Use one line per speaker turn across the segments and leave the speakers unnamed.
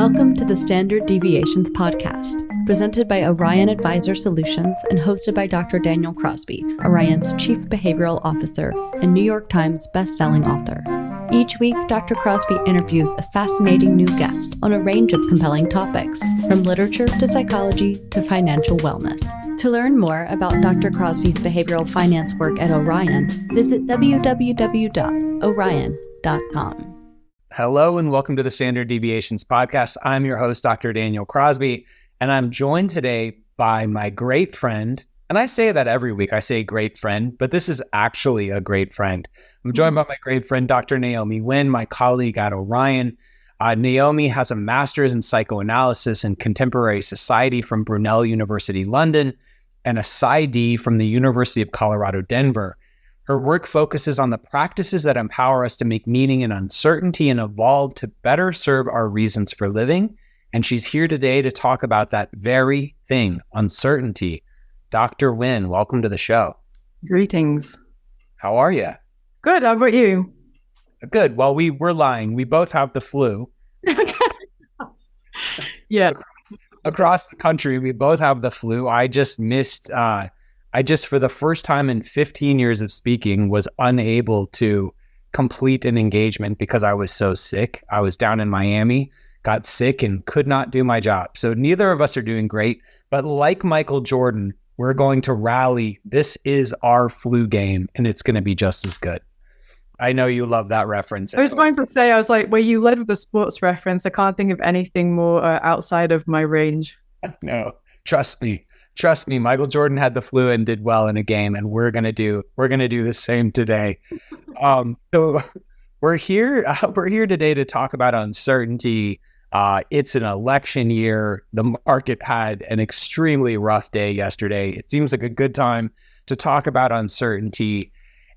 Welcome to the Standard Deviations podcast, presented by Orion Advisor Solutions and hosted by Dr. Daniel Crosby, Orion's Chief Behavioral Officer and New York Times best-selling author. Each week, Dr. Crosby interviews a fascinating new guest on a range of compelling topics, from literature to psychology to financial wellness. To learn more about Dr. Crosby's behavioral finance work at Orion, visit www.orion.com.
Hello and welcome to the Standard Deviations podcast. I'm your host, Dr. Daniel Crosby, and I'm joined today by my great friend. And I say that every week. I say great friend, but this is actually a great friend. I'm joined by my great friend, Dr. Naomi Win, my colleague at Orion. Naomi has a master's in psychoanalysis and contemporary society from Brunel University, London, and a PsyD from the University of Colorado, Denver. Her work focuses on the practices that empower us to make meaning in uncertainty and evolve to better serve our reasons for living. And she's here today to talk about that very thing, uncertainty. Dr. Win, welcome to the show.
Greetings.
How are you?
Good. How about you?
Good. Well, we're lying. We both have the flu.
Yeah.
Across the country, we both have the flu. I just for the first time in 15 years of speaking, was unable to complete an engagement because I was so sick. I was down in Miami, got sick, and could not do my job. So neither of us are doing great. But like Michael Jordan, we're going to rally. This is our flu game, and it's going to be just as good. I know you love that reference.
I was going to say, I was like, well, you led with the sports reference. I can't think of anything more outside of my range.
No, trust me. Trust me, Michael Jordan had the flu and did well in a game, and we're gonna do the same today. So we're here today to talk about uncertainty. It's an election year. The market had an extremely rough day yesterday. It seems like a good time to talk about uncertainty.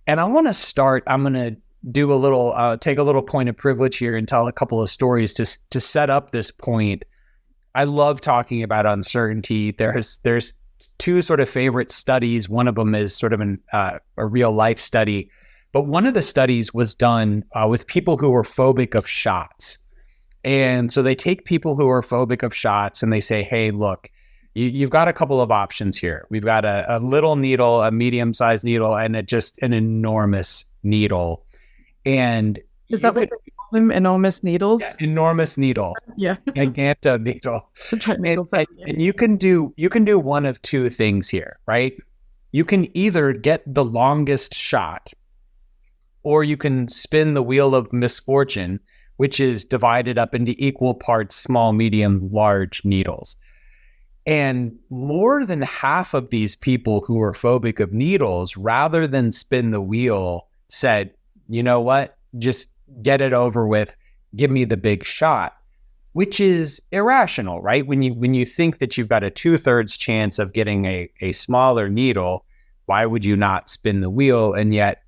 And I want to start. I'm gonna do take a little point of privilege here and tell a couple of stories to set up this point. I love talking about uncertainty. There's two sort of favorite studies. One of them is sort of a real life study, but one of the studies was done with people who were phobic of shots. And so they take people who are phobic of shots and they say, hey, look, you've got a couple of options here. We've got a little needle, a medium-sized needle, and just an enormous needle. And
is that what they call them? Enormous needles?
Yeah, enormous needle.
Yeah.
Giganto needle. And you can do one of two things here, right? You can either get the longest shot, or you can spin the wheel of misfortune, which is divided up into equal parts small, medium, large needles. And more than half of these people who are phobic of needles, rather than spin the wheel, said, you know what? Just get it over with, give me the big shot, which is irrational, right? When you think that you've got a 2/3 chance of getting a smaller needle, why would you not spin the wheel? And yet,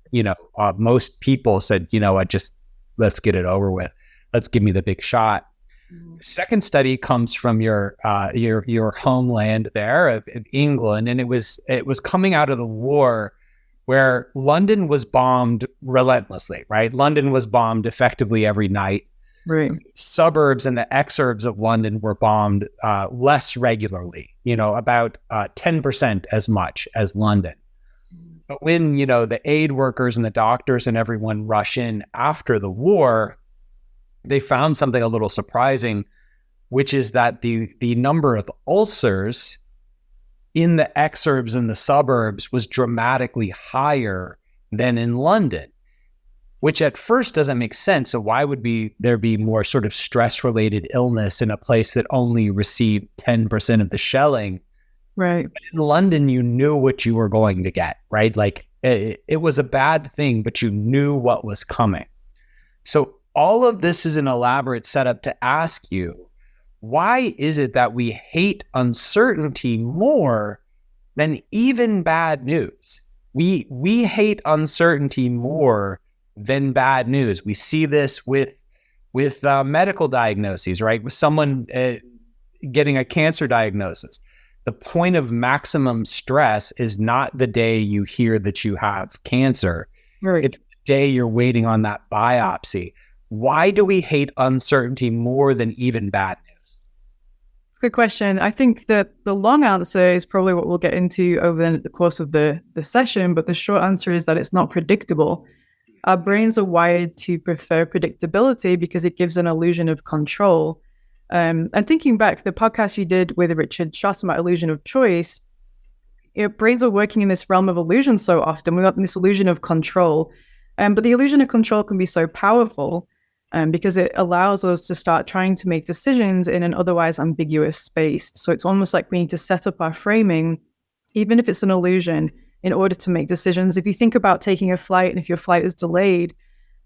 most people said, you know what, just let's get it over with. Let's give me the big shot. The second study comes from your homeland there of England, and it was coming out of the war, where London was bombed relentlessly, right? London was bombed effectively every night.
Right.
Suburbs and the exurbs of London were bombed less regularly, about 10% as much as London. But when, the aid workers and the doctors and everyone rush in after the war, they found something a little surprising, which is that the number of ulcers in the exurbs and the suburbs was dramatically higher than in London, which at first doesn't make sense. So why would there be more sort of stress-related illness in a place that only received 10% of the shelling?
Right.
But in London, you knew what you were going to get, right? Like it was a bad thing, but you knew what was coming. So all of this is an elaborate setup to ask you, why is it that we hate uncertainty more than even bad news? We hate uncertainty more than bad news. We see this with medical diagnoses, right? With someone getting a cancer diagnosis. The point of maximum stress is not the day you hear that you have cancer.
Right.
It's the day you're waiting on that biopsy. why do we hate uncertainty more than even bad news?
It's a good question. I think that the long answer is probably what we'll get into over the course of the session, but the short answer is that it's not predictable. Our brains are wired to prefer predictability because it gives an illusion of control. And thinking back, the podcast you did with Richard Schott about illusion of choice, brains are working in this realm of illusion so often. We got this illusion of control. But the illusion of control can be so powerful because it allows us to start trying to make decisions in an otherwise ambiguous space. So it's almost like we need to set up our framing, even if it's an illusion, in order to make decisions. If you think about taking a flight and if your flight is delayed,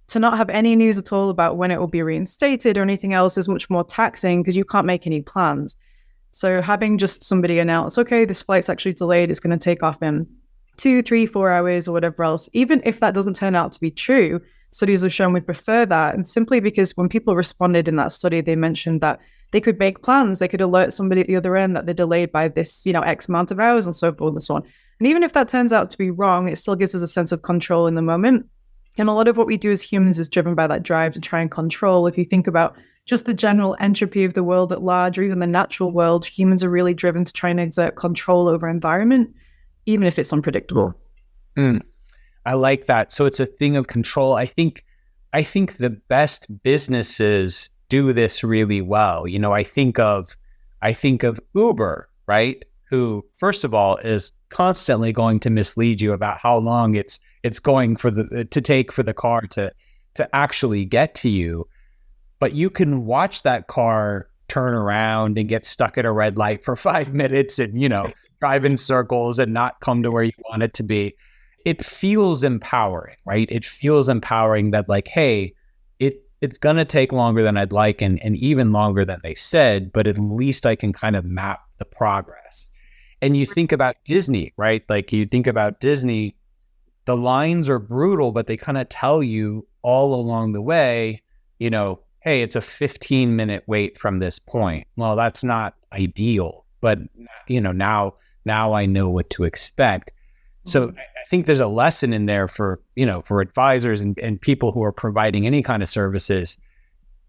to not have any news at all about when it will be reinstated or anything else is much more taxing because you can't make any plans. So having just somebody announce, okay, this flight's actually delayed, it's going to take off in 2, 3, 4 hours or whatever else, even if that doesn't turn out to be true, studies have shown we prefer that. And simply because when people responded in that study, they mentioned that they could make plans, they could alert somebody at the other end that they're delayed by this, X amount of hours and so forth and so on. And even if that turns out to be wrong, it still gives us a sense of control in the moment. And a lot of what we do as humans is driven by that drive to try and control. If you think about just the general entropy of the world at large, or even the natural world, humans are really driven to try and exert control over environment, even if it's unpredictable.
I like that. So it's a thing of control. I think the best businesses do this really well. I think of Uber, right? Who, first of all, is constantly going to mislead you about how long it's going to take for the car to actually get to you. But you can watch that car turn around and get stuck at a red light for 5 minutes and, drive in circles and not come to where you want it to be. It feels empowering, right? It feels empowering that like, hey, it's going to take longer than I'd like and even longer than they said, but at least I can kind of map the progress. And you think about Disney, right? Like you think about Disney, the lines are brutal, but they kind of tell you all along the way, hey, it's a 15-minute wait from this point. Well, that's not ideal, but now I know what to expect. So I think there's a lesson in there for advisors and people who are providing any kind of services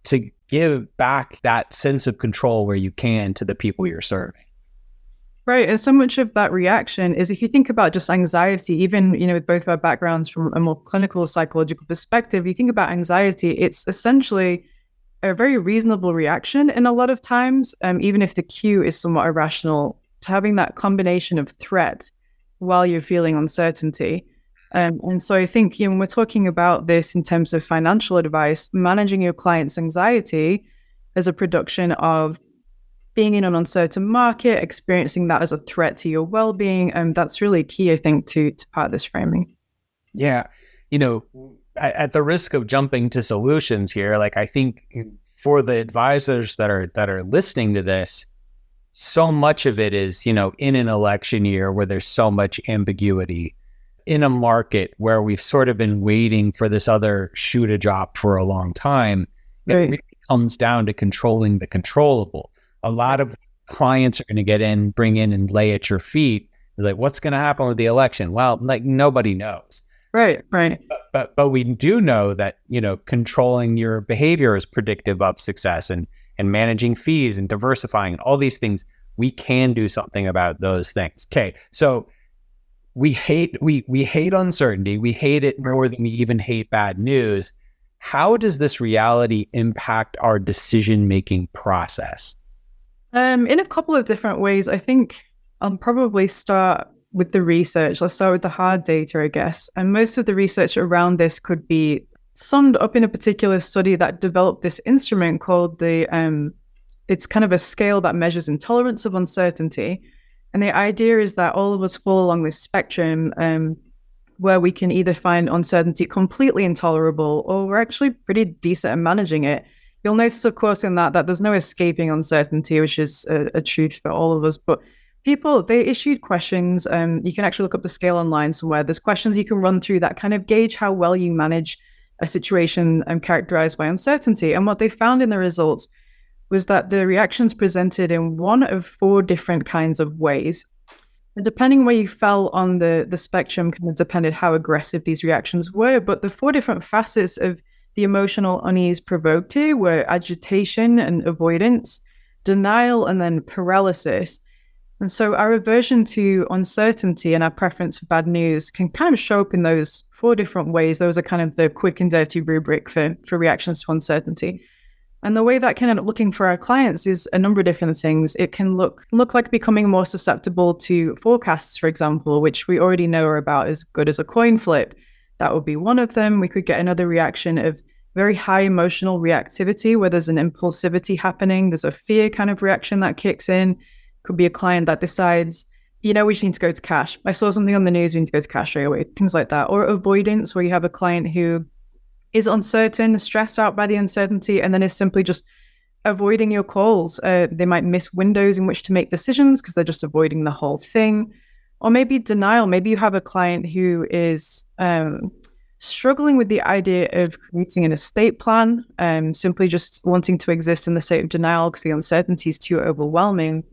to give back that sense of control where you can to the people you're serving.
Right. And so much of that reaction is, if you think about just anxiety, even, with both our backgrounds from a more clinical psychological perspective, you think about anxiety, it's essentially a very reasonable reaction. And a lot of times, even if the cue is somewhat irrational, to having that combination of threat while you're feeling uncertainty. And so I think, when we're talking about this in terms of financial advice, managing your client's anxiety as a production of being in an uncertain market, experiencing that as a threat to your well-being, that's really key, I think, to part of this framing.
Yeah. At the risk of jumping to solutions here, like I think for the advisors that are listening to this, so much of it is, in an election year where there's so much ambiguity, in a market where we've sort of been waiting for this other shoe to drop for a long time. Right. It really comes down to controlling the controllable. A lot of clients are going to bring in and lay at your feet. They're like, what's going to happen with the election? Well, like nobody knows.
Right.
But we do know that, controlling your behavior is predictive of success, and managing fees and diversifying and all these things, we can do something about those things. Okay. So we hate uncertainty. We hate it more than we even hate bad news. How does this reality impact our decision-making process?
In a couple of different ways. I think I'll probably start with the research. Let's start with the hard data, I guess. And most of the research around this could be summed up in a particular study that developed this instrument called it's kind of a scale that measures intolerance of uncertainty. And the idea is that all of us fall along this spectrum where we can either find uncertainty completely intolerable, or we're actually pretty decent at managing it. You'll notice, of course, in that there's no escaping uncertainty, which is a truth for all of us. But people, they issued questions. You can actually look up the scale online somewhere. There's questions you can run through that kind of gauge how well you manage a situation characterized by uncertainty. And what they found in the results was that the reactions presented in one of 4 different kinds of ways. And depending where you fell on the spectrum kind of depended how aggressive these reactions were. But the 4 different facets of the emotional unease provoked here were agitation and avoidance, denial, and then paralysis. And so our aversion to uncertainty and our preference for bad news can kind of show up in those 4 different ways. Those are kind of the quick and dirty rubric for reactions to uncertainty. And the way that can end up looking for our clients is a number of different things. It can look like becoming more susceptible to forecasts, for example, which we already know are about as good as a coin flip. That would be one of them. We could get another reaction of very high emotional reactivity, where there's an impulsivity happening. There's a fear kind of reaction that kicks in. Could be a client that decides, we just need to go to cash. I saw something on the news, we need to go to cash right away, things like that. Or avoidance, where you have a client who is uncertain, stressed out by the uncertainty, and then is simply just avoiding your calls. They might miss windows in which to make decisions because they're just avoiding the whole thing. Or maybe denial. Maybe you have a client who is struggling with the idea of creating an estate plan, simply just wanting to exist in the state of denial because the uncertainty is too overwhelming.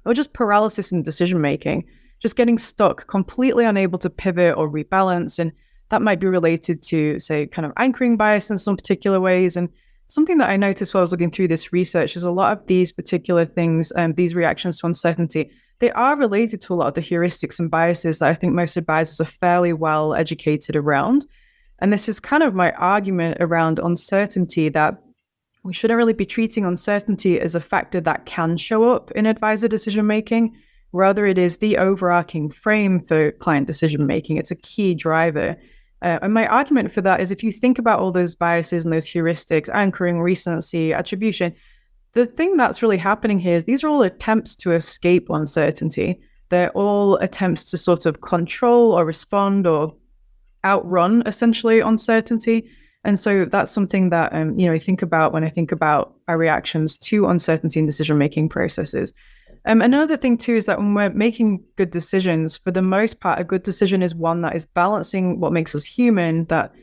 Or just paralysis in decision-making, just getting stuck, completely unable to pivot or rebalance. And that might be related to, say, kind of anchoring bias in some particular ways. And something that I noticed while I was looking through this research is a lot of these particular things, these reactions to uncertainty, they are related to a lot of the heuristics and biases that I think most advisors are fairly well educated around. And this is kind of my argument around uncertainty, that we shouldn't really be treating uncertainty as a factor that can show up in advisor decision-making. Rather, it is the overarching frame for client decision-making. It's a key driver. And my argument for that is, if you think about all those biases and those heuristics, anchoring, recency, attribution, the thing that's really happening here is these are all attempts to escape uncertainty. They're all attempts to sort of control or respond or outrun, essentially, uncertainty. And so that's something that, I think about when I think about our reactions to uncertainty in decision-making processes. Another thing, too, is that when we're making good decisions, for the most part, a good decision is one that is balancing what makes us human, that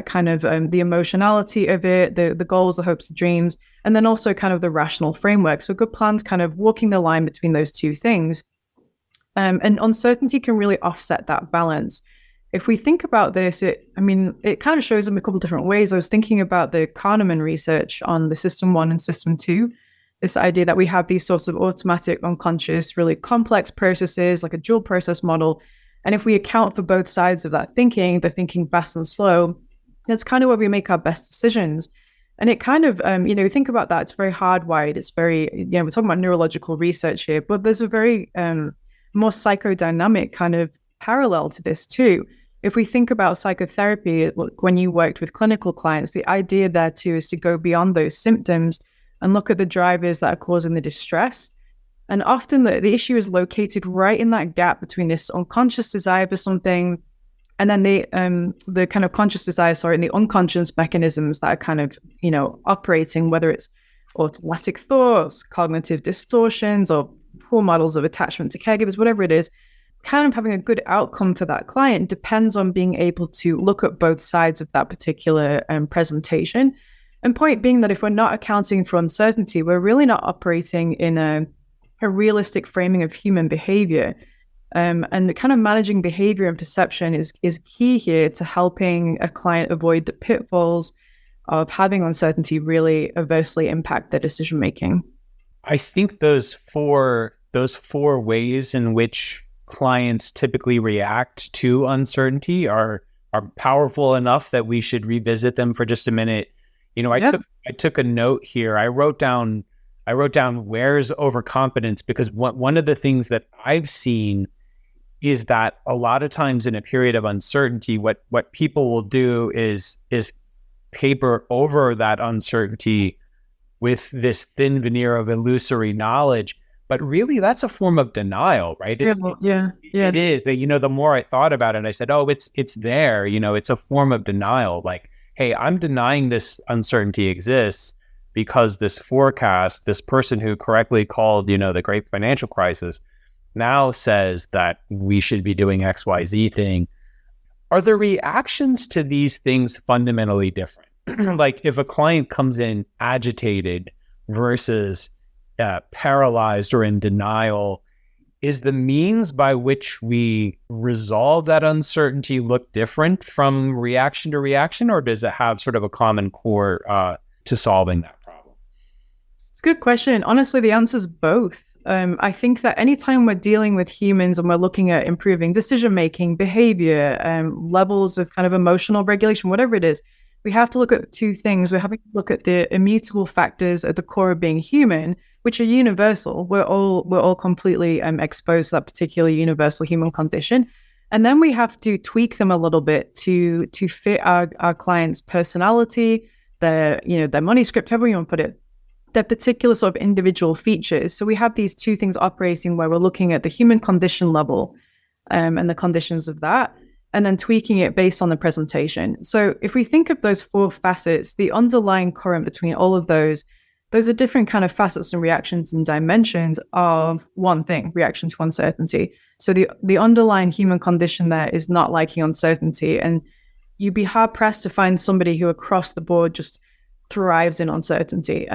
kind of the emotionality of it, the goals, the hopes, the dreams, and then also kind of the rational framework. So a good plan's kind of walking the line between those two things. And uncertainty can really offset that balance. If we think about this, it kind of shows up in a couple of different ways. I was thinking about the Kahneman research on the System 1 and System 2, this idea that we have these sorts of automatic, unconscious, really complex processes, like a dual process model. And if we account for both sides of that thinking, the thinking fast and slow, that's kind of where we make our best decisions. And it kind of, think about that, it's very hardwired. It's very, we're talking about neurological research here, but there's a very more psychodynamic kind of parallel to this too. If we think about psychotherapy, when you worked with clinical clients, the idea there too is to go beyond those symptoms and look at the drivers that are causing the distress. And often the issue is located right in that gap between this unconscious desire for something and then the kind of conscious desire, and the unconscious mechanisms that are kind of, operating, whether it's automatic thoughts, cognitive distortions, or poor models of attachment to caregivers, whatever it is. Kind of having a good outcome for that client depends on being able to look at both sides of that particular presentation. And point being that if we're not accounting for uncertainty, we're really not operating in a realistic framing of human behavior. And kind of managing behavior and perception is key here to helping a client avoid the pitfalls of having uncertainty really adversely impact their decision making.
I think those four ways in which clients typically react to uncertainty are powerful enough that we should revisit them for just a minute. I took a note here. I wrote down where's overconfidence, because one of the things that I've seen is that a lot of times in a period of uncertainty, what people will do is paper over that uncertainty with this thin veneer of illusory knowledge. But really, that's a form of denial, right? It is. The more I thought about it, I said, oh, it's there. It's a form of denial. Like, hey, I'm denying this uncertainty exists because this forecast, this person who correctly called, the great financial crisis, now says that we should be doing XYZ thing. Are the reactions to these things fundamentally different? Like if a client comes in agitated versus paralyzed or in denial, is the means by which we resolve that uncertainty look different from reaction to reaction, or does it have sort of a common core to solving that problem?
It's a good question. Honestly, the answer is both. I think that anytime we're dealing with humans and we're looking at improving decision-making, behavior, levels of kind of emotional regulation, whatever it is, we have to look at two things. We're having to look at the immutable factors at the core of being human, which are universal. We're all completely exposed to that particular universal human condition. And then we have to tweak them a little bit to fit our client's personality, their money script, however you want to put it, their particular sort of individual features. So we have these two things operating where we're looking at the human condition level and the conditions of that, and then tweaking it based on the presentation. So if we think of those four facets, the underlying current between all of those are different kind of facets and reactions and dimensions of one thing, reaction to uncertainty. So the underlying human condition there is not liking uncertainty. And you'd be hard pressed to find somebody who across the board just thrives in uncertainty.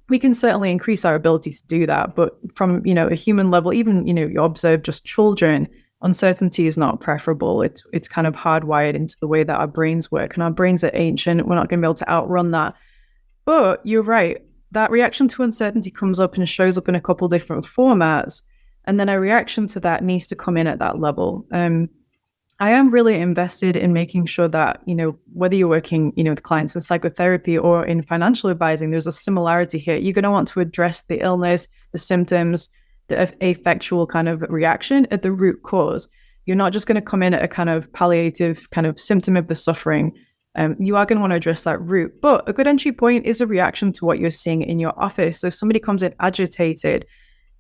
We can certainly increase our ability to do that. But from, a human level, even, you observe just children, uncertainty is not preferable. It's kind of hardwired into the way that our brains work, and our brains are ancient. We're not going to be able to outrun that. But you're right. That reaction to uncertainty comes up and shows up in a couple different formats. And then a reaction to that needs to come in at that level. I am really invested in making sure that, whether you're working, with clients in psychotherapy or in financial advising, there's a similarity here. You're going to want to address the illness, the symptoms, the affectual kind of reaction at the root cause. You're not just going to come in at a kind of palliative kind of symptom of the suffering. You are going to want to address that root. But a good entry point is a reaction to what you're seeing in your office. So if somebody comes in agitated,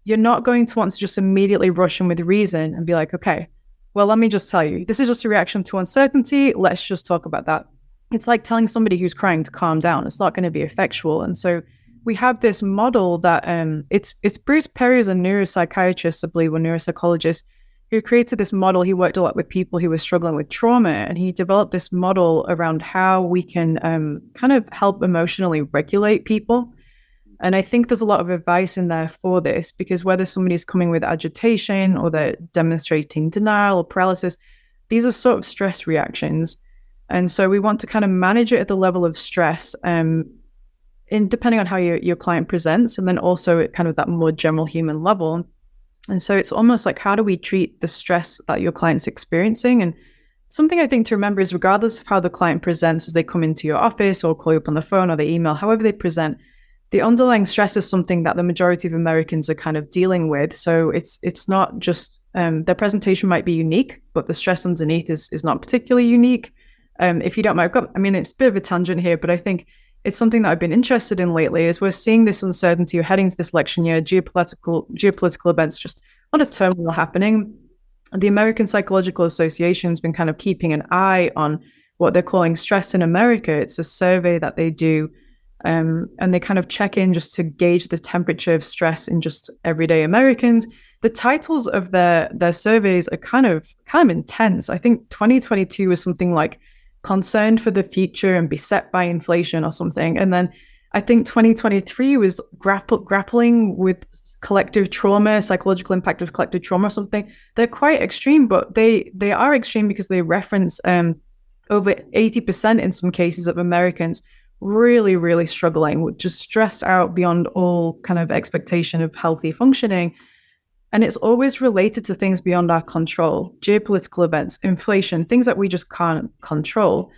you're not going to want to just immediately rush in with reason and be like, okay, well, let me just tell you, this is just a reaction to uncertainty. Let's just talk about that. It's like telling somebody who's crying to calm down. It's not going to be effectual. And so we have this model that it's Bruce Perry, is a neuropsychiatrist, I believe, or neuropsychologist, who created this model. He worked a lot with people who were struggling with trauma, and he developed this model around how we can kind of help emotionally regulate people. And I think there's a lot of advice in there for this, because whether somebody's coming with agitation or they're demonstrating denial or paralysis, these are sort of stress reactions. And so we want to kind of manage it at the level of stress, depending on how your client presents, and then also at kind of that more general human level. And so it's almost like, how do we treat the stress that your client's experiencing? And something I think to remember is, regardless of how the client presents as they come into your office or call you up on the phone or they email, however they present, the underlying stress is something that the majority of Americans are kind of dealing with. So it's not just their presentation might be unique, but the stress underneath is not particularly unique. If you don't mind, it's a bit of a tangent here, but I think it's something that I've been interested in lately. Is we're seeing this uncertainty, we're heading to this election year, geopolitical events, just a lot of turmoil happening. The American Psychological Association has been kind of keeping an eye on what they're calling stress in America. It's a survey that they do, and they kind of check in just to gauge the temperature of stress in just everyday Americans. The titles of their surveys are kind of intense. I think 2022 was something like concerned for the future and beset by inflation or something. And then I think 2023 was grappling with collective trauma, psychological impact of collective trauma or something. They're quite extreme, but they are extreme because they reference over 80% in some cases of Americans really, really struggling, just stressed out beyond all kind of expectation of healthy functioning. And it's always related to things beyond our control, geopolitical events, inflation, things that we just can't control.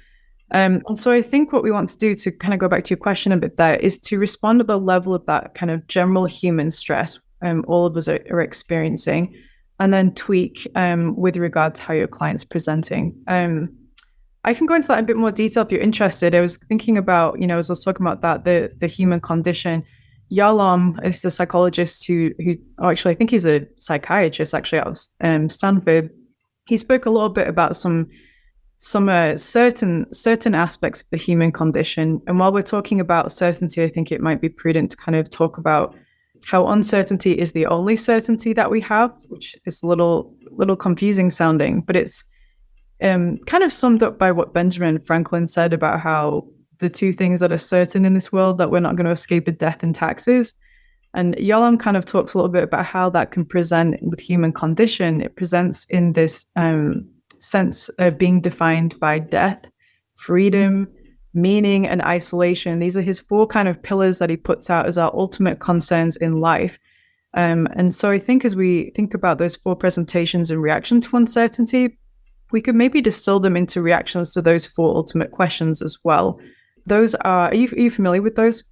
And so I think what we want to do, to kind of go back to your question a bit there, is to respond to the level of that kind of general human stress all of us are experiencing, and then tweak with regard to how your client's presenting. I can go into that in a bit more detail if you're interested. I was thinking about, as I was talking about that, the human condition. Yalom is a psychologist who actually, I think he's a psychiatrist actually out of Stanford. He spoke a little bit about some certain aspects of the human condition. And while we're talking about certainty, I think it might be prudent to kind of talk about how uncertainty is the only certainty that we have, which is a little confusing sounding, but it's kind of summed up by what Benjamin Franklin said about how the two things that are certain in this world that we're not going to escape are death and taxes. And Yolam kind of talks a little bit about how that can present with human condition. It presents in this sense of being defined by death, freedom, meaning, and isolation. These are his 4 kind of pillars that he puts out as our ultimate concerns in life. And so I think as we think about those 4 presentations in reaction to uncertainty, we could maybe distill them into reactions to those 4 ultimate questions as well. Those are you familiar with those?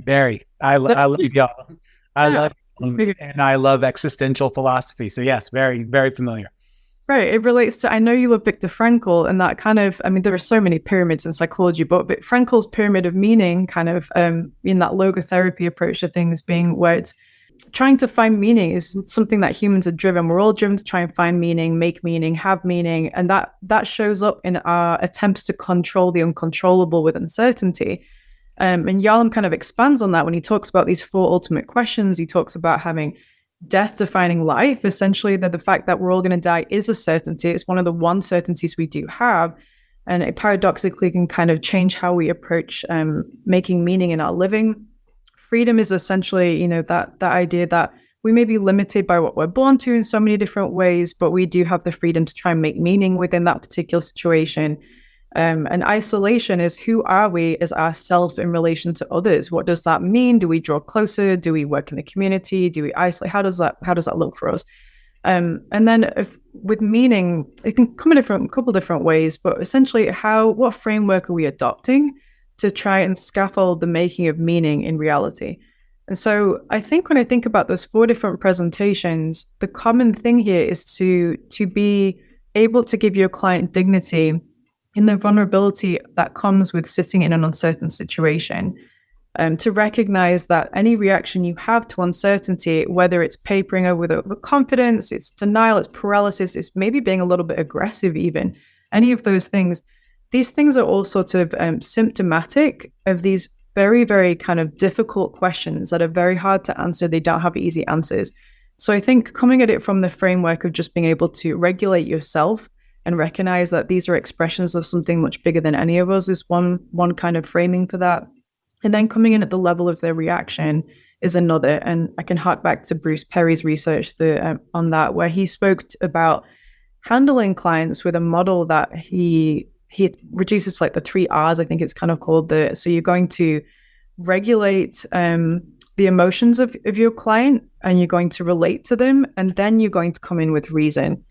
Very. I love y'all. I love and I love existential philosophy. So yes, very, very familiar.
Right. It relates to, I know you love Viktor Frankl, and that kind of, I mean, there are so many pyramids in psychology, but Frankl's pyramid of meaning kind of in that logotherapy approach to things being where it's trying to find meaning is something that humans are driven. We're all driven to try and find meaning, make meaning, have meaning. And that shows up in our attempts to control the uncontrollable with uncertainty. And Yolam kind of expands on that when he talks about these 4 ultimate questions. He talks about having death defining life, essentially that the fact that we're all going to die is a certainty. It's one of the 1 certainties we do have. And it paradoxically can kind of change how we approach making meaning in our living. Freedom is essentially, that idea that we may be limited by what we're born to in so many different ways, but we do have the freedom to try and make meaning within that particular situation. And isolation is, who are we as ourself in relation to others? What does that mean? Do we draw closer? Do we work in the community? Do we isolate? How does that look for us? And then with meaning, it can come in a couple different ways, but essentially what framework are we adopting to try and scaffold the making of meaning in reality? And so I think when I think about those 4 different presentations, the common thing here is to be able to give your client dignity in the vulnerability that comes with sitting in an uncertain situation, to recognize that any reaction you have to uncertainty, whether it's papering over with confidence, it's denial, it's paralysis, it's maybe being a little bit aggressive even, any of those things, these things are all sort of symptomatic of these very, very kind of difficult questions that are very hard to answer. They don't have easy answers. So I think coming at it from the framework of just being able to regulate yourself and recognize that these are expressions of something much bigger than any of us is one kind of framing for that. And then coming in at the level of their reaction is another. And I can hark back to Bruce Perry's research on that, where he spoke about handling clients with a model that he reduces to like the 3 R's, I think it's kind of called. So you're going to regulate the emotions of your client, and you're going to relate to them, and then you're going to come in with reason.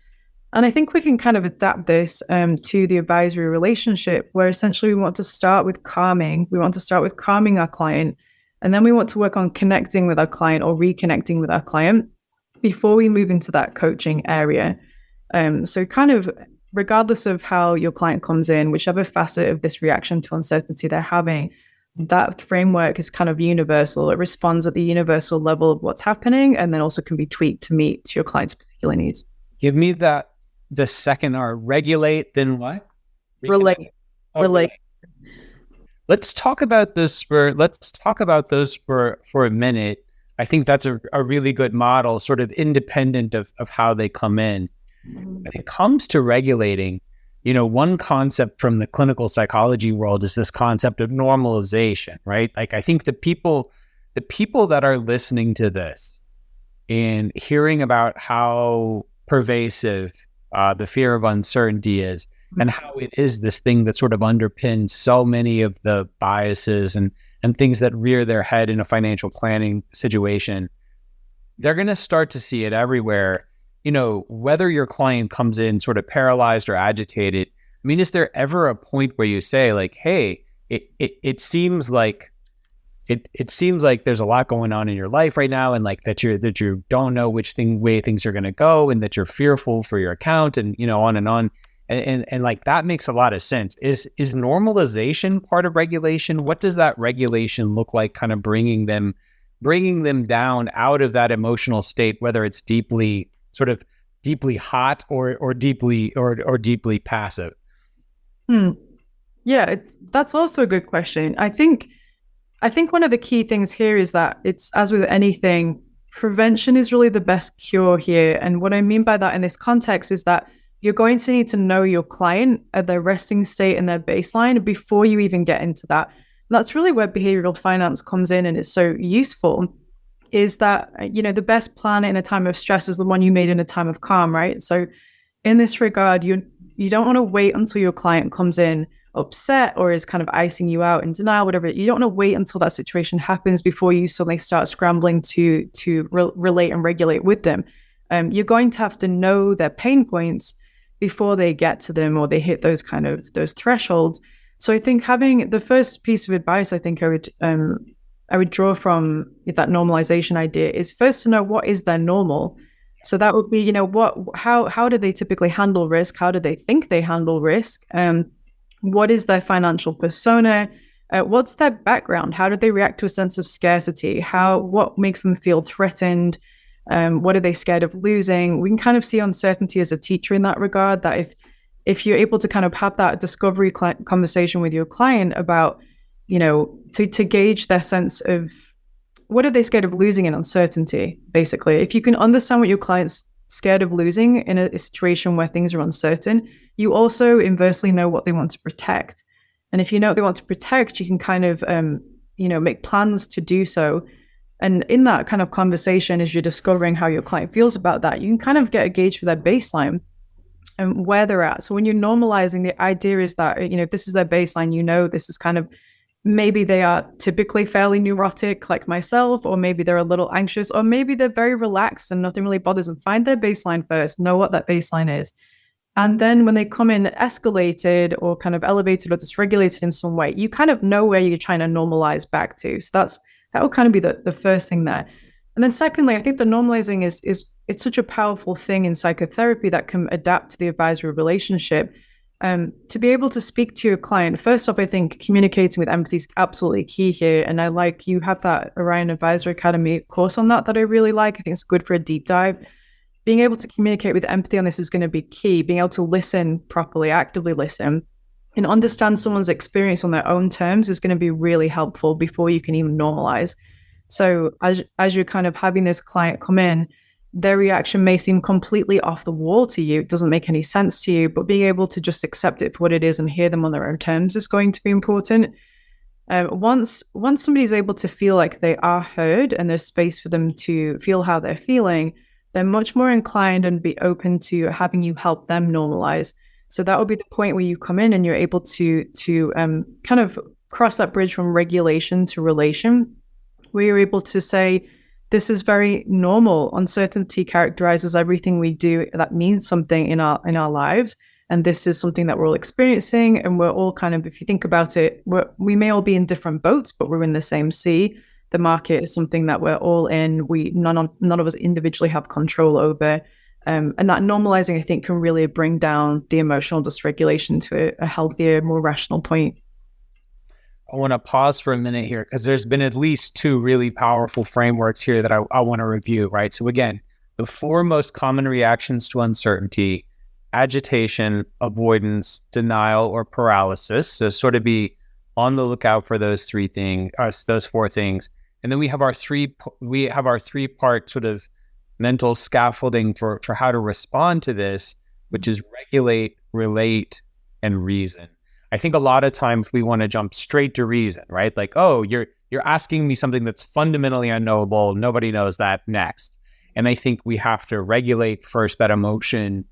And I think we can kind of adapt this to the advisory relationship, where essentially we want to start with calming. We want to start with calming our client, and then we want to work on connecting with our client or reconnecting with our client before we move into that coaching area. So kind of regardless of how your client comes in, whichever facet of this reaction to uncertainty they're having, that framework is kind of universal. It responds at the universal level of what's happening, and then also can be tweaked to meet your client's particular needs.
Give me the second R. Regulate, then what?
Relate. Relate.
Let's talk about those for a minute. I think that's a really good model, sort of independent of how they come in. When it comes to regulating, one concept from the clinical psychology world is this concept of normalization, right? Like, I think the people that are listening to this and hearing about how pervasive the fear of uncertainty is, and how it is this thing that sort of underpins so many of the biases and things that rear their head in a financial planning situation, they're going to start to see it everywhere. Whether your client comes in sort of paralyzed or agitated, I mean, is there ever a point where you say like, hey, it seems like there's a lot going on in your life right now, and like that you don't know which way things are going to go, and that you're fearful for your account, and on and on, and like that makes a lot of sense. Is normalization part of regulation? What does that regulation look like? Kind of bringing them down out of that emotional state, whether it's deeply hot or deeply passive.
Yeah, that's also a good question. I think one of the key things here is that it's, as with anything, prevention is really the best cure here. And what I mean by that in this context is that you're going to need to know your client at their resting state and their baseline before you even get into that. And that's really where behavioral finance comes in and is so useful. is that, the best plan in a time of stress is the one you made in a time of calm, right? So in this regard, you don't want to wait until your client comes in upset or is kind of icing you out in denial, whatever. You don't want to wait until that situation happens before you suddenly start scrambling to relate and regulate with them. You're going to have to know their pain points before they get to them or they hit those thresholds. So I think having the first piece of advice, I think I would draw from that normalization idea is first to know what is their normal. So that would be, how do they typically handle risk? How do they think they handle risk? What is their financial persona? What's their background? How do they react to a sense of scarcity? What makes them feel threatened? What are they scared of losing? We can kind of see uncertainty as a teacher in that regard, that if you're able to kind of have that discovery conversation with your client about, to gauge their sense of what are they scared of losing in uncertainty, basically. If you can understand what your client's scared of losing in a situation where things are uncertain, you also inversely know what they want to protect. And if you know what they want to protect, you can kind of, make plans to do so. And in that kind of conversation, as you're discovering how your client feels about that, you can kind of get a gauge for their baseline and where they're at. So when you're normalizing, the idea is that, if this is their baseline, this is kind of, maybe they are typically fairly neurotic like myself, or maybe they're a little anxious, or maybe they're very relaxed and nothing really bothers them. Find their baseline first, know what that baseline is. And then when they come in escalated or kind of elevated or dysregulated in some way, you kind of know where you're trying to normalize back to. So that would kind of be the first thing there. And then secondly, I think the normalizing is it's such a powerful thing in psychotherapy that can adapt to the advisory relationship. To be able to speak to your client, first off, I think communicating with empathy is absolutely key here. And you have that Orion Advisory Academy course on that I really like. I think it's good for a deep dive. Being able to communicate with empathy on this is going to be key. Being able to listen properly, actively listen, and understand someone's experience on their own terms is going to be really helpful before you can even normalize. So as you're kind of having this client come in, their reaction may seem completely off the wall to you. It doesn't make any sense to you, but being able to just accept it for what it is and hear them on their own terms is going to be important. Once somebody's able to feel like they are heard and there's space for them to feel how they're feeling, they're much more inclined and be open to having you help them normalize. So that would be the point where you come in and you're able to kind of cross that bridge from regulation to relation, where you're able to say, this is very normal. Uncertainty characterizes everything we do that means something in our lives. And this is something that we're all experiencing. And we're all kind of, if you think about it, we may all be in different boats, but we're in the same sea. The market is something that we're all in. None of us individually have control over. And that normalizing, I think, can really bring down the emotional dysregulation to a healthier, more rational point.
I want to pause for a minute here because there's been at least two really powerful frameworks here that I want to review, right? So again, the four most common reactions to uncertainty: agitation, avoidance, denial, or paralysis. So sort of be on the lookout for those those four things. And then we have our three-part sort of mental scaffolding for how to respond to this, which is regulate, relate, and reason. I think a lot of times we want to jump straight to reason, right? Like, oh, you're asking me something that's fundamentally unknowable. Nobody knows that next. And I think we have to regulate first that emotion,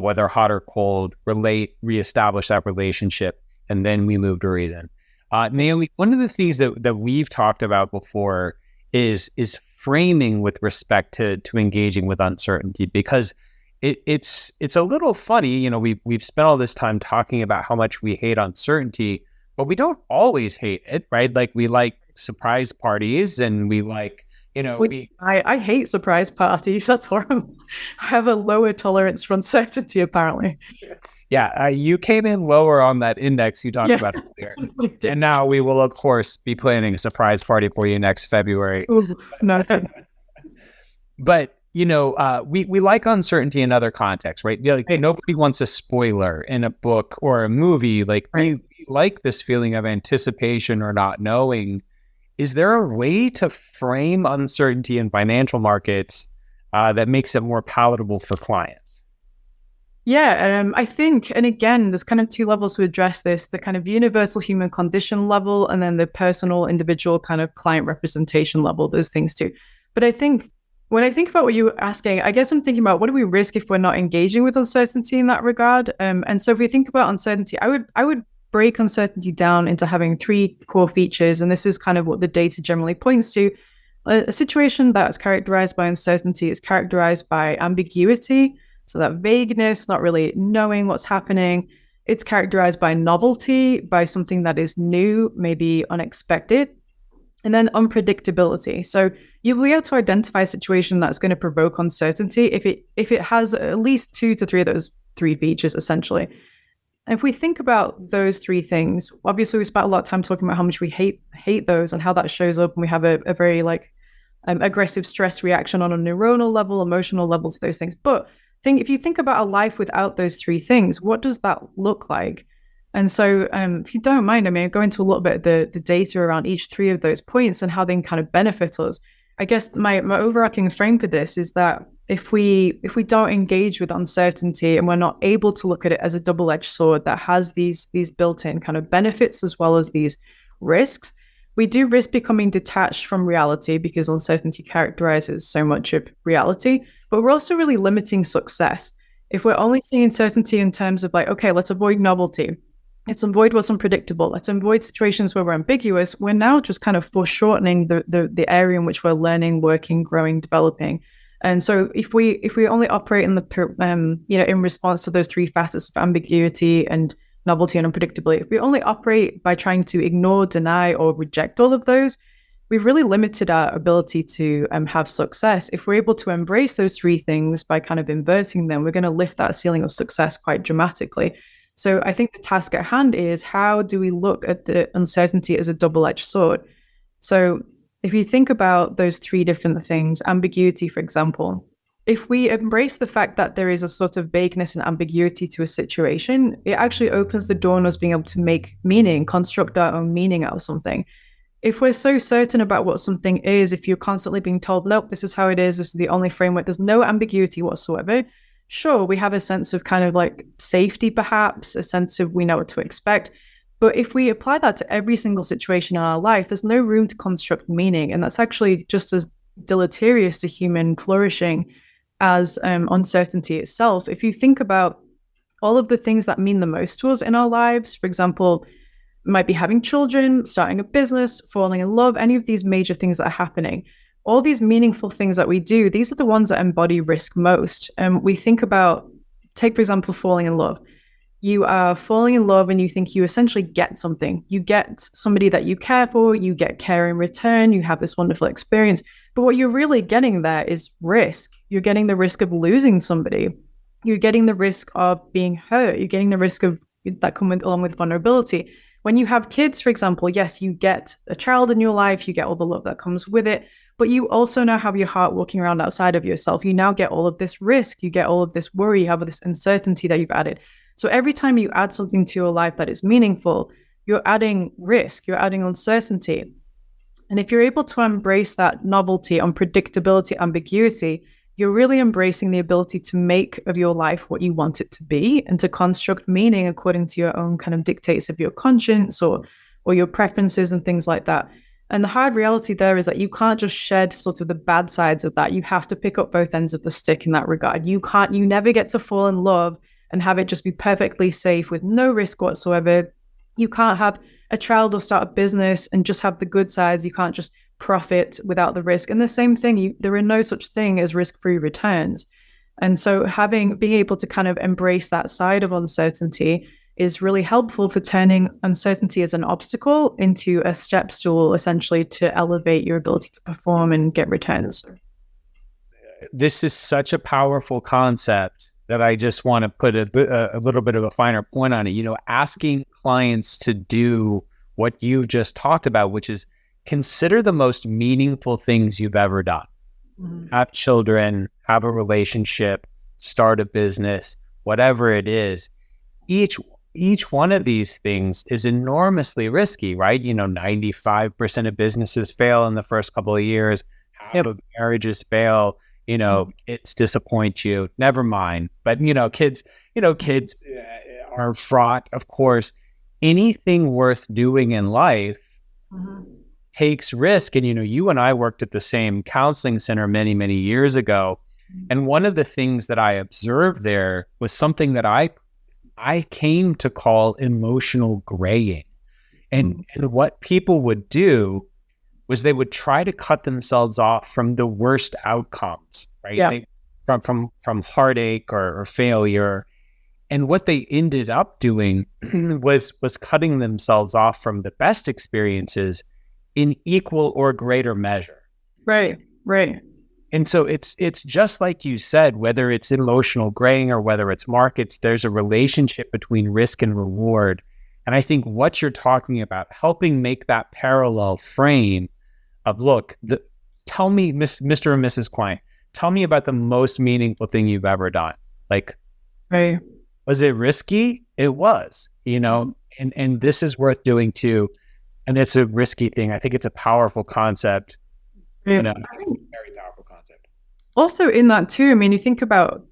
whether hot or cold, relate, reestablish that relationship, and then we move to reason. Naomi, one of the things that we've talked about before is framing with respect to engaging with uncertainty, because it's a little funny. We've spent all this time talking about how much we hate uncertainty, but we don't always hate it, right? Like we like surprise parties, and we like,
I hate surprise parties. That's horrible. I have a lower tolerance for uncertainty, apparently.
Yeah, you came in lower on that index you talked about earlier. And now we will, of course, be planning a surprise party for you next February.
Ooh, nothing.
But, we like uncertainty in other contexts, right? Nobody wants a spoiler in a book or a movie. Like, we like this feeling of anticipation or not knowing. Is there a way to frame uncertainty in financial markets that makes it more palatable for clients?
Yeah, I think, and again, there's kind of two levels to address this: the kind of universal human condition level, and then the personal, individual kind of client representation level. Those things too. But I think when I think about what you were asking, I guess I'm thinking about what do we risk if we're not engaging with uncertainty in that regard? And so if we think about uncertainty, I would break uncertainty down into having 3 core features. And this is kind of what the data generally points to. A situation that's characterized by uncertainty is characterized by ambiguity. So that vagueness, not really knowing what's happening. It's characterized by novelty, by something that is new, maybe unexpected. And then unpredictability. So you'll be able to identify a situation that's going to provoke uncertainty if it has at least 2 to 3 of those 3 features, essentially. If we think about those 3 things, obviously we spent a lot of time talking about how much we hate those and how that shows up, and we have a very aggressive stress reaction on a neuronal level, emotional level to those things. But if you think about a life without those 3 things, what does that look like? And so if you don't mind, I'll go into a little bit of the data around each 3 of those points and how they can kind of benefit us. I guess my overarching frame for this is that if we don't engage with uncertainty and we're not able to look at it as a double-edged sword that has these built-in kind of benefits as well as these risks, we do risk becoming detached from reality because uncertainty characterizes so much of reality, but we're also really limiting success. If we're only seeing uncertainty in terms of okay, let's avoid novelty. Let's avoid what's unpredictable. Let's avoid situations where we're ambiguous. We're now just kind of foreshortening the area in which we're learning, working, growing, developing. And so if we only operate in in response to those 3 facets of ambiguity and novelty and unpredictability, if we only operate by trying to ignore, deny, or reject all of those, we've really limited our ability to have success. If we're able to embrace those 3 things by kind of inverting them, we're going to lift that ceiling of success quite dramatically. So I think the task at hand is, how do we look at the uncertainty as a double-edged sword? So if you think about those 3 different things, ambiguity, for example, if we embrace the fact that there is a sort of vagueness and ambiguity to a situation, it actually opens the door on us being able to make meaning, construct our own meaning out of something. If we're so certain about what something is, if you're constantly being told, nope, this is how it is, this is the only framework, there's no ambiguity whatsoever, sure, we have a sense of kind of safety, perhaps, a sense of we know what to expect. But if we apply that to every single situation in our life, there's no room to construct meaning. And that's actually just as deleterious to human flourishing as uncertainty itself. If you think about all of the things that mean the most to us in our lives, for example, might be having children, starting a business, falling in love, any of these major things that are happening. All these meaningful things that we do, these are the ones that embody risk most. We think about, take, for example, falling in love. You are falling in love and you think you essentially get something. You get somebody that you care for, you get care in return, you have this wonderful experience. But what you're really getting there is risk. You're getting the risk of losing somebody. You're getting the risk of being hurt. You're getting the risk of that come along with vulnerability. When you have kids, for example, yes, you get a child in your life, you get all the love that comes with it. But you also now have your heart walking around outside of yourself. You now get all of this risk. You get all of this worry. You have this uncertainty that you've added. So every time you add something to your life that is meaningful, you're adding risk. You're adding uncertainty. And if you're able to embrace that novelty, unpredictability, ambiguity, you're really embracing the ability to make of your life what you want it to be and to construct meaning according to your own kind of dictates of your conscience or your preferences and things like that. And the hard reality there is that you can't just shed sort of the bad sides of that. You have to pick up both ends of the stick in that regard. You never get to fall in love and have it just be perfectly safe with no risk whatsoever. You can't have a child or start a business and just have the good sides. You can't just profit without the risk. And the same thing, there are no such thing as risk-free returns. And so being able to kind of embrace that side of uncertainty is really helpful for turning uncertainty as an obstacle into a step stool, essentially, to elevate your ability to perform and get returns.
This is such a powerful concept that I just want to put a little bit of a finer point on it. Asking clients to do what you just talked about, which is consider the most meaningful things you've ever done. Mm-hmm. Have children, have a relationship, start a business, whatever it is. Each one of these things is enormously risky, right? 95% of businesses fail in the first couple of years. Half of marriages fail. Kids disappoint you. Never mind. But kids are fraught. Of course, anything worth doing in life takes risk. And, you and I worked at the same counseling center many, many years ago. And one of the things that I observed there was something that I came to call emotional graying. And what people would do was they would try to cut themselves off from the worst outcomes, right?
Yeah.
From heartache or failure. And what they ended up doing was cutting themselves off from the best experiences in equal or greater measure.
Right.
And so it's just like you said, whether it's emotional graying or whether it's markets, there's a relationship between risk and reward. And I think what you're talking about, helping make that parallel frame of, look, tell me, Mr. and Mrs. Klein, tell me about the most meaningful thing you've ever done. Like,
right.
Was it risky? It was, and this is worth doing too. And it's a risky thing. I think it's a powerful concept.
Yeah.
Very powerful concept.
Also in that too, I mean, you think about,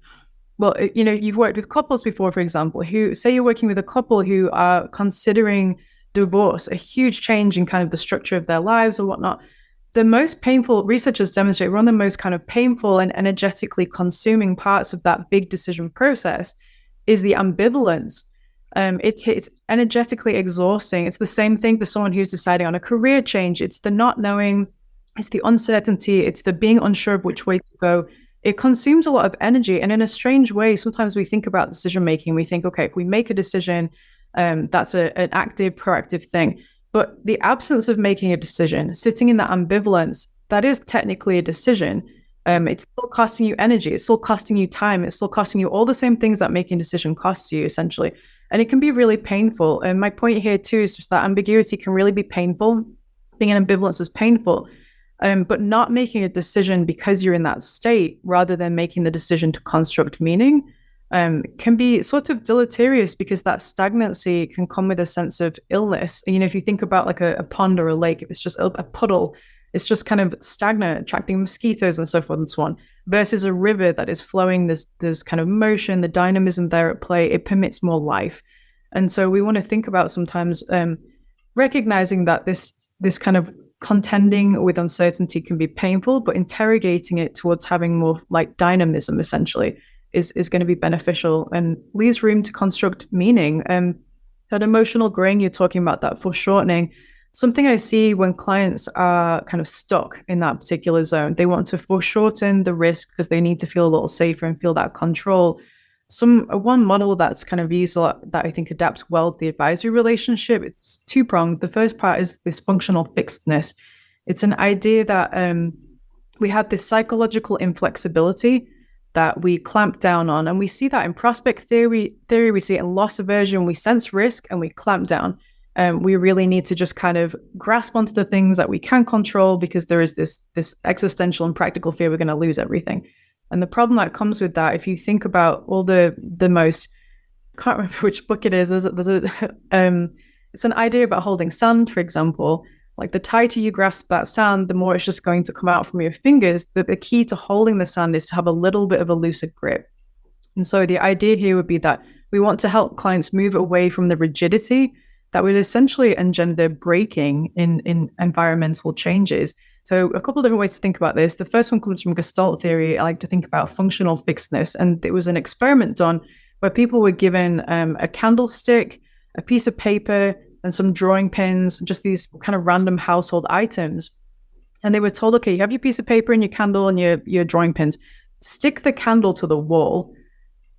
well, you've worked with couples before, for example, who say you're working with a couple who are considering divorce, a huge change in kind of the structure of their lives or whatnot. The most painful, researchers demonstrate, one of the most kind of painful and energetically consuming parts of that big decision process is the ambivalence. It's energetically exhausting. It's the same thing for someone who's deciding on a career change. It's the not knowing, it's the uncertainty, it's the being unsure of which way to go. It consumes a lot of energy. And in a strange way, sometimes we think about decision making. We think, okay, if we make a decision, that's an active, proactive thing. But the absence of making a decision, sitting in that ambivalence, that is technically a decision. It's still costing you energy. It's still costing you time. It's still costing you all the same things that making a decision costs you, essentially. And it can be really painful. And my point here too is just that ambiguity can really be painful. Being in ambivalence is painful. But not making a decision because you're in that state, rather than making the decision to construct meaning, can be sort of deleterious, because that stagnancy can come with a sense of illness. And, if you think about like a pond or a lake, if it's just a puddle, it's just kind of stagnant, attracting mosquitoes and so forth and so on, versus a river that is flowing. There's kind of motion, the dynamism there at play. It permits more life. And so we want to think about sometimes recognizing that this kind of contending with uncertainty can be painful, but interrogating it towards having more like dynamism essentially is going to be beneficial and leaves room to construct meaning. That emotional graying you're talking about, that foreshortening, something I see when clients are kind of stuck in that particular zone. They want to foreshorten the risk because they need to feel a little safer and feel that control. One model that's kind of used a lot that I think adapts well to the advisory relationship, it's two-pronged. The first part is this functional fixedness. It's an idea that we have this psychological inflexibility that we clamp down on. And we see that in prospect theory, we see it in loss aversion. We sense risk and we clamp down. We really need to just kind of grasp onto the things that we can control, because there is this existential and practical fear we're going to lose everything. And the problem that comes with that, if you think about all the most, I can't remember which book it is. There's it's an idea about holding sand, for example. Like the tighter you grasp that sand, the more it's just going to come out from your fingers. The key to holding the sand is to have a little bit of a looser grip. And so the idea here would be that we want to help clients move away from the rigidity that would essentially engender breaking in environmental changes. So a couple of different ways to think about this. The first one comes from Gestalt theory. I like to think about functional fixedness. And there was an experiment done where people were given a candlestick, a piece of paper, and some drawing pins, just these kind of random household items. And they were told, okay, you have your piece of paper and your candle and your drawing pins. Stick the candle to the wall.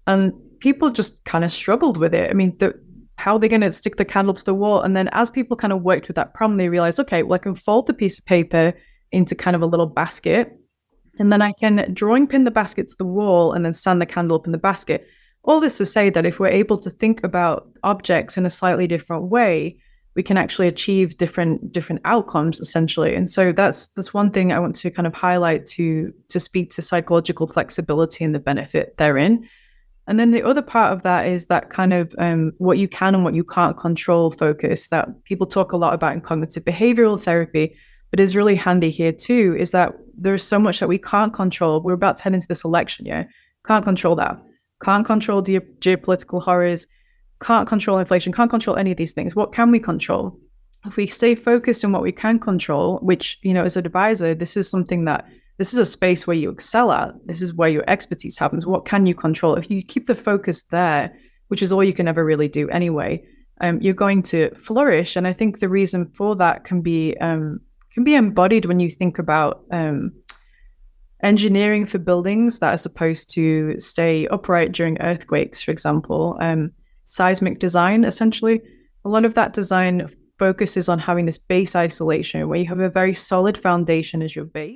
And people just kind of struggled with it. I mean, how are they going to stick the candle to the wall? And then as people kind of worked with that problem, they realized, okay, well, I can fold the piece of paper into kind of a little basket, and then I can drawing pin the basket to the wall and then stand the candle up in the basket. All this to say that if we're able to think about objects in a slightly different way, we can actually achieve different outcomes essentially. And so that's one thing I want to kind of highlight to speak to psychological flexibility and the benefit therein. And then the other part of that is that kind of what you can and what you can't control focus that people talk a lot about in cognitive behavioral therapy, but is really handy here too, is that there's so much that we can't control. We're about to head into this election year. Can't control that. Can't control geopolitical horrors. Can't control inflation. Can't control any of these things. What can we control? if we stay focused on what we can control, which, as an advisor, this is a space where you excel at. This is where your expertise happens. What can you control? If you keep the focus there, which is all you can ever really do anyway, you're going to flourish. And I think the reason for that can be embodied when you think about engineering for buildings that are supposed to stay upright during earthquakes, for example. Seismic design, essentially. A lot of that design focuses on having this base isolation where you have a very solid foundation as your base.